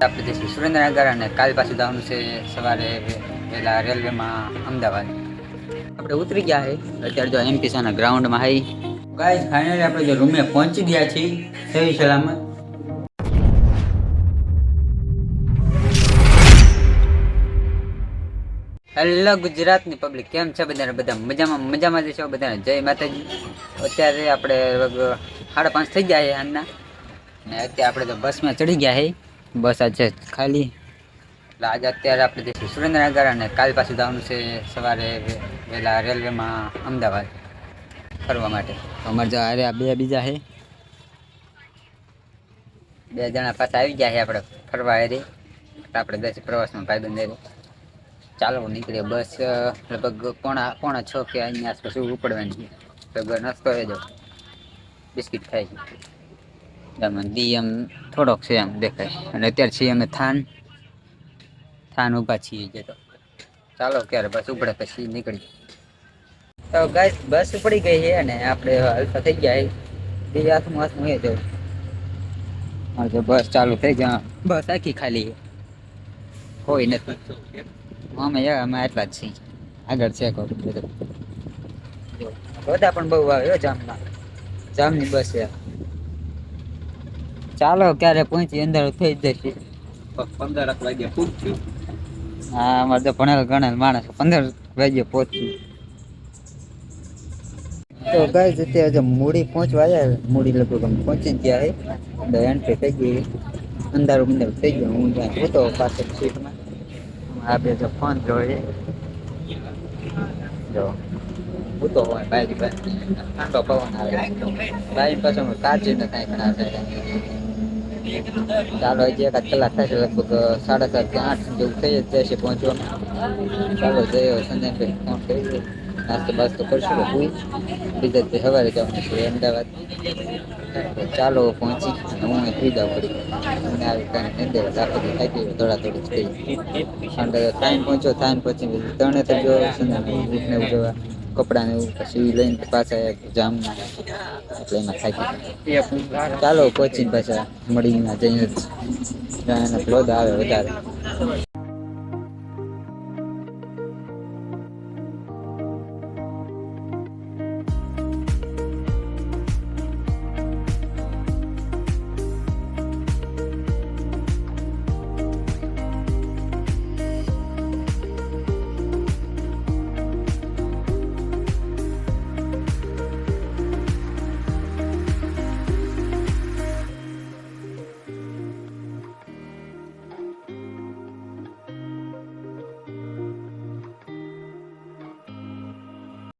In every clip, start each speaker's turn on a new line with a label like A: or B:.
A: આપણે જઈશું સુરેન્દ્રનગર અને કાલ પાછું જવાનું છે સવારે વહેલા રેલવેમાં અમદાવાદ. આપણે ઉતરી ગયા છે અત્યારે જો એમપીસાના ગ્રાઉન્ડમાં હાઈ ગાઈસ ફાઇનલી આપણે જો રૂમે પહોંચી ગયા છીએ સહી સલામત. હેલો ગુજરાતની પબ્લિક, કેમ છે બધાને? બધા મજામાં જ છો બધાને? જય માતાજી. અત્યારે આપણે લગભગ 5:30 થઈ ગયા છે આજના ને અત્યારે આપણે તો બસમાં ચડી ગયા છે. બસ આજે ખાલી એટલે આજે અત્યારે આપણે જઈશું સુરેન્દ્રનગર અને કાલ પાછું જવાનું છે સવારે વહેલા રેલવેમાં અમદાવાદ ફરવા માટે. અમારે જો અરે આ બે બીજા છે, 2 જણા પાછા આવી ગયા છે આપણે ફરવા. હારી આપણે 10 પ્રવાસમાં ભાઈબંધ. ચાલો નીકળીએ. બસ લગભગ પોણા 6 કે અહીંયા આસપાસ ઉપડવાની છે. લગભગ નાસ્તો એ જો બિસ્કિટ ખાઈ છે એમ દી એમ થોડોક છે એમ દેખાય. અને અત્યારે છીએ અમે થાન ઊભા છીએ જે. તો ચાલો ક્યારે બસ ઉપડે પછી નીકળી. તો ગાઈસ બસ ઉપડી ગઈ છે અને આપણે હલતા થઈ ગયા છે. બીજા હાથમાં એ જો બસ ચાલુ થઈ ગયા. બસ આખી ખાલી કોઈ નથી. અમે એટલા જ છીએ. આગળ છે બધા પણ બહુ આવે જામની બસ છે. ચાલો ક્યારે પહોંચી અંદર થઈ જશે. 15 વાગ્યા પૂછ્યું. હા અમારે તો ભણેલ ગણેલ માણસ 15 વાગ્યે પહોંચ્યું. તો ગાઈસ અત્યારે જો મૂડી પહોંચવા આવ્યા. મૂડી લગભગ અમે પહોંચી ગયા છે. એન્ટ્રી થઈ ગઈ. અંધારું થઈ ગયું. હું ત્યાં જોતો પાછળ સીટમાં. આ બે જો ફોન જોઈએ જો હું તો હોય બાઈક ઠંડો પવન આવે. બાઈક પાછળ કાચી ન થાય ઘણા છે. ચાલો હજી એકાદ કલાક થશે. લગભગ 7:30 કે 8 જેવું થઈ જ જશે પહોંચવામાં. ચાલો જઈએ સંજયભાઈ ફોન કરી નાસ્તો બાસ્તો કરશું. બીજા તે સવારે જવાનું છે અમદાવાદ. ચાલો પહોંચી હું સુઈ જાઉં પડી. મને આવી કાંઈ અંદર રાખી થાય ગઈ દોડાદોડી થઈ. ટાઈમ પહોંચ્યો. ટાઈમ પહોંચી ત્રણે તો જો સંજયને ઉજવવા કપડાને એવું પછી લઈને પાછા જામમાં એટલે એમાં થાકી. ચાલો પહોંચીને પાછા મળીને જઈએ જ ક્લોદ આવે વધારે.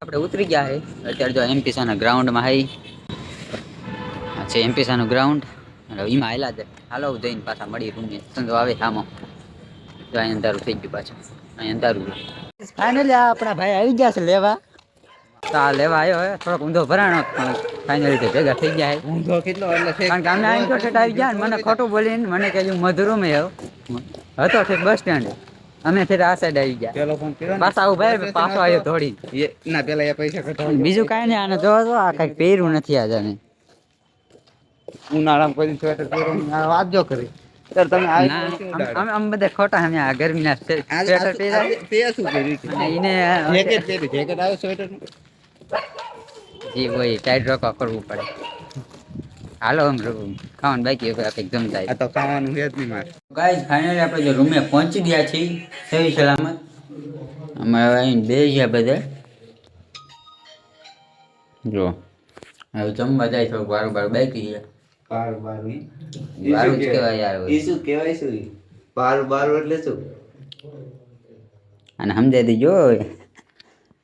A: આપણે ઉતરી ગયા છે અત્યારે જો એમપીસાના ગ્રાઉન્ડમાં હાઈ છે. એમપીસાનું ગ્રાઉન્ડ એમાં આવેલા છે. હાલો જઈને પાછા મળી રૂમે. સંતો આવે સામો જો અહીં અંધારું થઈ ગયું. પાછું અહીં અંધારું. ફાઇનલી આપણા ભાઈ આવી ગયા છે લેવા. તો આ લેવા આવ્યો હે. થોડોક ઊંધો ભરાણો ફાઇનલી તો ભેગા થઈ ગયા છે. ઊંધો કેટલો એટલે કારણ કે અમે અહીં તો ઠેઠ આવી ગયા ને મને ખોટું બોલીને મને કહ્યું મધુરૂમ હતો ઠેઠ બસ સ્ટેન્ડ. અમે ફેર આ સાઈડ આવી ગયા. પાછા આવું ભાઈ પાછો આવ્યો થોડી ના પેલા એ પૈસા કઢાવ. બીજું કાંઈ નહીં. આને જો તો આ કઈ પહેર્યું નથી આજે. ને ઉનાળામાં કોઈ સ્વેટર પહેરવાની વાત જો કરી સર તમે આમ બધા ખોટા. અમે આ ગરમીના સ્વેટર પહેર્યા. તે શું કર્યું એને જેકેટ પહેર્યું. જેકેટ આવ્યો સ્વેટર જી હોય ટાઈટ રોકવા કરવું પડે. હાલો આમ ખાવાનું બાકી કંઈક જમતા. આ તો ખાવાનું છે જ નહીં મારે. ગાઈસ ફાઇનલી આપણે જો રૂમે પહોંચી ગયા છીએ સહી સલામત. અમે અહીં બે ગયા બધા જો હવે જમવા જાય. થોડુંક વારું બાકી છે. બારું જ કહેવાય યાર. એ શું કહેવાય? શું બારું એટલે શું? અને સમજાય દીજો.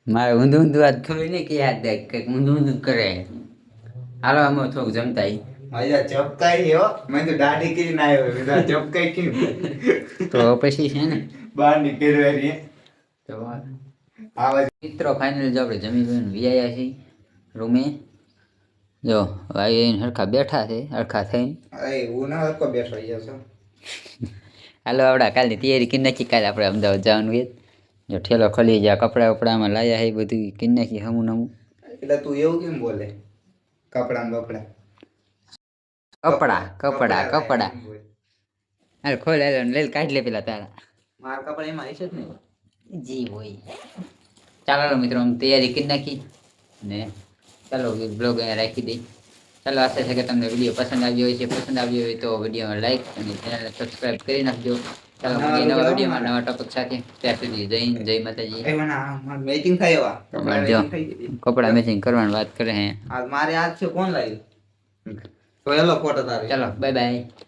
A: મારે ઊંધું વાત ખબર નહીં કે યાદ દે કંઈક ઊંધું કરે. હાલો અમે થોડુંક જમતા. ચપકાઈ હો મેં તો દાઢી કરીને આવ્યો. ચપકાઈ કેમ તો પછી છે ને બહાર નીકળવાની તો મિત્રો. ફાઇનલ જો આપણે જમી વિયા છીએ રૂમે. જો ભાઈ હરખા બેઠા છે. હરખા થઈને હાલો આપડા કાલની તૈયારી કરી નાખી. કાલે આપણે અમદાવાદ જવાનું છે. જો ઠેલો ખોલી જાય કપડા વપડામાં લાયા છે બધું કરી નાખી હમું નમું. એટલે તું એવું કેમ બોલે? કપડા કપડા અરે ખોલ લે કાઢ લે પેલા તારા
B: માર કપડા એમાં હશે જ ને
A: જી હોય ચાલો મિત્રો हम તૈયારી કરી નાખી ને ચાલો બ્લોગ અહીંયા રાખી દઈ ચાલો આશા છે કે તમને વિડીયો પસંદ આવ્યો હોય છે પસંદ આવ્યો હોય તો વિડીયોમાં લાઈક અને ચેનલને સબસ્ક્રાઇબ કરી નાખજો ચાલો મળીએ નવા વિડીયોમાં નવા ટોપિક સાથે ત્યાં સુધી જય હિન્દ જય માતાજી
B: મેચિંગ થાય એવા
A: કપડા મેચિંગ કરવાની વાત કરે હે
B: મારે આજ છે કોણ લાવ્યું તો હેલો ફોટો તારે
A: ચાલો બાય બાય